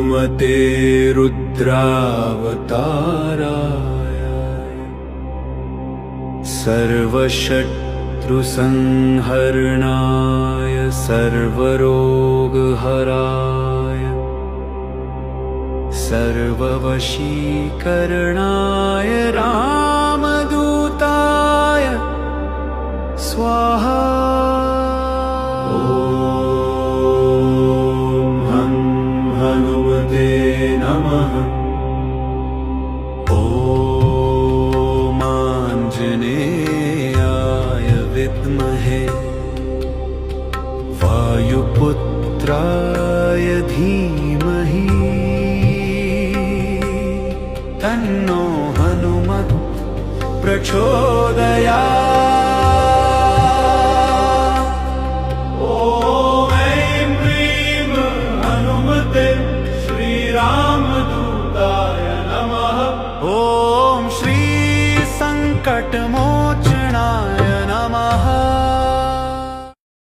हनुमते रुद्रावताराय सर्वशत्रुसंहरणाय सर्वरोगहराय सर्ववशीकरणाय रामदूताय स्वाहा। ॐ हनुमते नमः। ॐ आञ्जनेयाय विद्महे वायुपुत्राय धीमहि तन्नो हनुमत् प्रचोदयात्। ॐ ऐं ह्रीं हनुमते श्रीरामदूताय नमः। ॐ श्री संकटमोचनाय